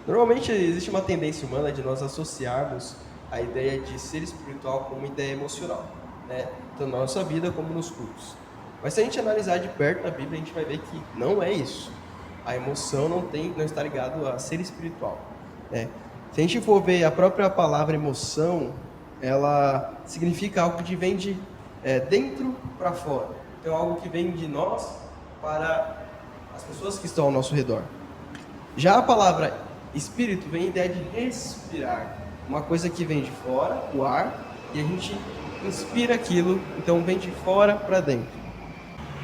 Normalmente existe uma tendência humana de nós associarmos a ideia de ser espiritual com uma ideia emocional, né? Tanto na nossa vida como nos cultos. Mas se a gente analisar de perto a Bíblia, a gente vai ver que não é isso. A emoção não está ligado a ser espiritual, né? Se a gente for ver a própria palavra emoção, ela significa algo que vem de dentro para fora. Então, algo que vem de nós para as pessoas que estão ao nosso redor. Já a palavra espírito vem a ideia de respirar, uma coisa que vem de fora, o ar, e a gente inspira aquilo, então vem de fora para dentro.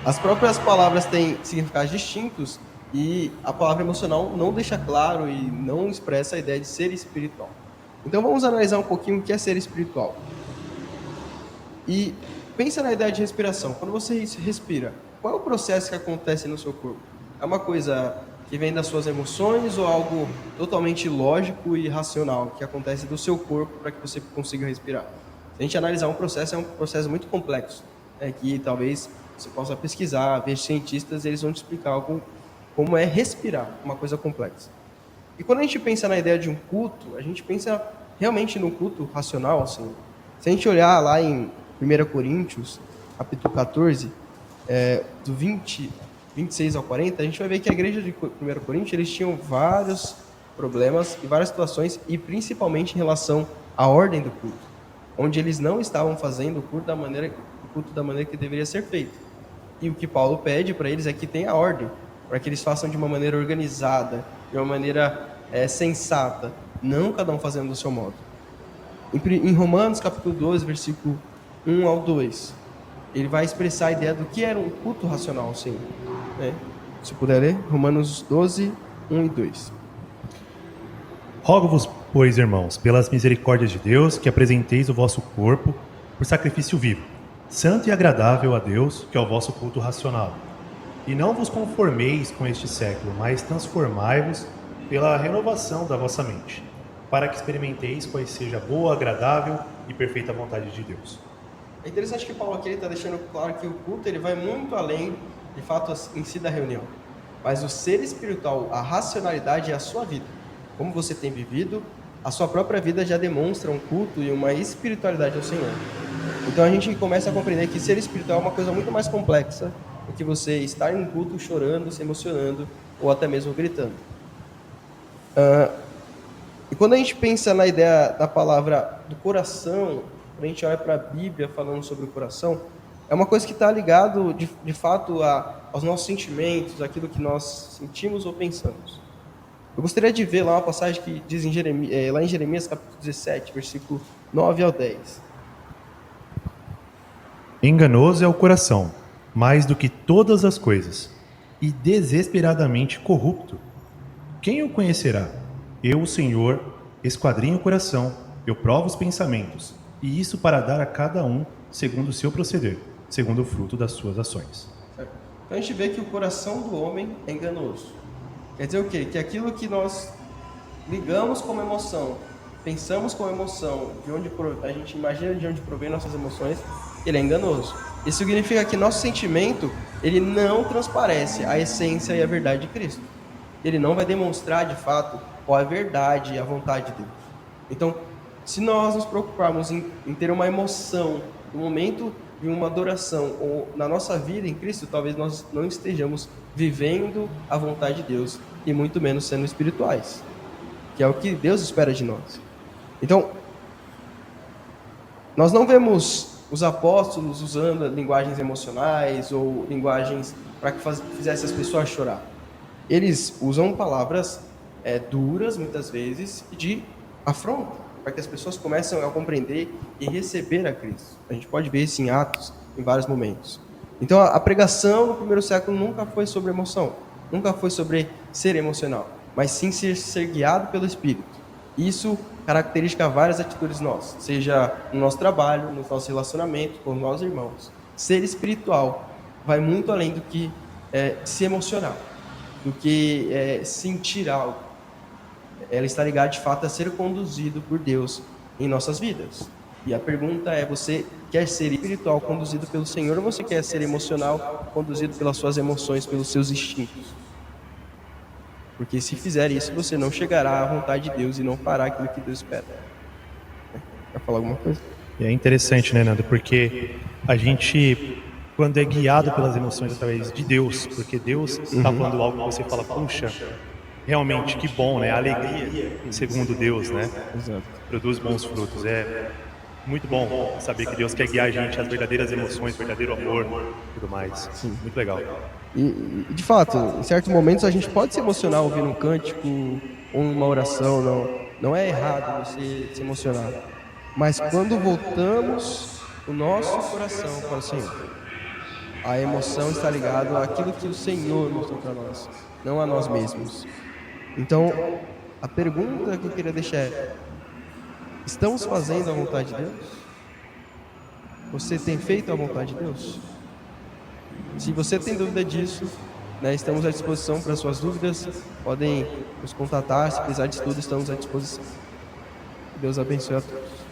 As próprias palavras têm significados distintos e a palavra emocional não deixa claro e não expressa a ideia de ser espiritual. Então vamos analisar um pouquinho o que é ser espiritual. E pensa na ideia de respiração. Quando você respira, qual é o processo que acontece no seu corpo? É uma coisa que vem das suas emoções ou algo totalmente lógico e racional que acontece do seu corpo para que você consiga respirar? Se a gente analisar um processo, é um processo muito complexo, que talvez você possa pesquisar, ver cientistas, eles vão te explicar como é respirar, uma coisa complexa. E quando a gente pensa na ideia de um culto, a gente pensa realmente no culto racional, assim. Se a gente olhar lá em 1 Coríntios, capítulo 14, do 26 ao 40, a gente vai ver que a igreja de 1 Coríntios, eles tinham vários problemas e várias situações, e principalmente em relação à ordem do culto, onde eles não estavam fazendo o culto da maneira que deveria ser feito. E o que Paulo pede para eles é que tenha ordem, para que eles façam de uma maneira organizada, de uma maneira sensata, não cada um fazendo do seu modo. Em Romanos, capítulo 12, versículo 1 ao 2, ele vai expressar a ideia do que era um culto racional, sim. Né? Se puder ler, Romanos 12, 1 e 2. Rogo-vos, pois, irmãos, pelas misericórdias de Deus, que apresenteis o vosso corpo por sacrifício vivo, santo e agradável a Deus, que é o vosso culto racional. E não vos conformeis com este século, mas transformai-vos pela renovação da vossa mente, para que experimenteis qual seja a boa, agradável e perfeita vontade de Deus. É interessante que Paulo aqui está deixando claro que o culto ele vai muito além, de fato, em si da reunião. Mas o ser espiritual, a racionalidade é a sua vida. Como você tem vivido, a sua própria vida já demonstra um culto e uma espiritualidade ao Senhor. Então a gente começa a compreender que ser espiritual é uma coisa muito mais complexa do que você estar em um culto chorando, se emocionando ou até mesmo gritando. E quando a gente pensa na ideia da palavra do coração, quando a gente olha para a Bíblia falando sobre o coração, é uma coisa que está ligado de fato aos nossos sentimentos, aquilo que nós sentimos ou pensamos. Eu gostaria de ver lá uma passagem que diz lá em Jeremias capítulo 17, versículo 9 ao 10. Enganoso é o coração, mais do que todas as coisas, e desesperadamente corrupto. Quem o conhecerá? Eu, o Senhor, esquadrinho o coração, eu provo os pensamentos, e isso para dar a cada um segundo o seu proceder, segundo o fruto das suas ações. Certo? Então a gente vê que o coração do homem é enganoso. Quer dizer o quê? Que aquilo que nós ligamos como emoção, pensamos como emoção, a gente imagina de onde provém nossas emoções, ele é enganoso. Isso significa que nosso sentimento, ele não transparece a essência e a verdade de Cristo. Ele não vai demonstrar, de fato, qual é a verdade e a vontade de Deus. Então, se nós nos preocuparmos em ter uma emoção no momento de uma adoração ou na nossa vida em Cristo, talvez nós não estejamos vivendo a vontade de Deus e muito menos sendo espirituais, que é o que Deus espera de nós. Então, nós não vemos os apóstolos usando linguagens emocionais ou linguagens para que fizesse as pessoas chorar. Eles usam palavras duras, muitas vezes, de afronta, para que as pessoas comecem a compreender e receber a Cristo. A gente pode ver isso em Atos, em vários momentos. Então, a pregação no primeiro século nunca foi sobre emoção, nunca foi sobre ser emocional, mas sim ser guiado pelo Espírito. Isso caracteriza várias atitudes nossas, seja no nosso trabalho, no nosso relacionamento com os nossos irmãos. Ser espiritual vai muito além do que se emocionar, do que sentir algo. Ela está ligada, de fato, a ser conduzido por Deus em nossas vidas. E a pergunta é, você quer ser espiritual conduzido pelo Senhor ou você quer ser emocional conduzido pelas suas emoções, pelos seus instintos? Porque se fizer isso, você não chegará à vontade de Deus e não fará aquilo que Deus espera. Quer falar alguma coisa? E é interessante, né, Nando? Porque a gente, quando é guiado pelas emoções através de Deus, porque Deus está falando algo que você fala, puxa, realmente, que bom, né? A alegria, segundo Deus, né? Exato. Produz bons frutos. É muito bom saber que Deus quer guiar a gente às verdadeiras emoções, verdadeiro amor e tudo mais. Sim. Muito legal. De fato, em certos momentos a gente pode se emocionar ouvindo um cântico ou uma oração, não é errado você se emocionar. Mas quando voltamos o nosso coração para o Senhor, a emoção está ligada àquilo que o Senhor mostrou para nós, não a nós mesmos. Então, a pergunta que eu queria deixar é: estamos fazendo a vontade de Deus? Você tem feito a vontade de Deus? Se você tem dúvida disso, né, estamos à disposição para suas dúvidas. Podem nos contatar, se precisar de estudo, estamos à disposição. Deus abençoe a todos.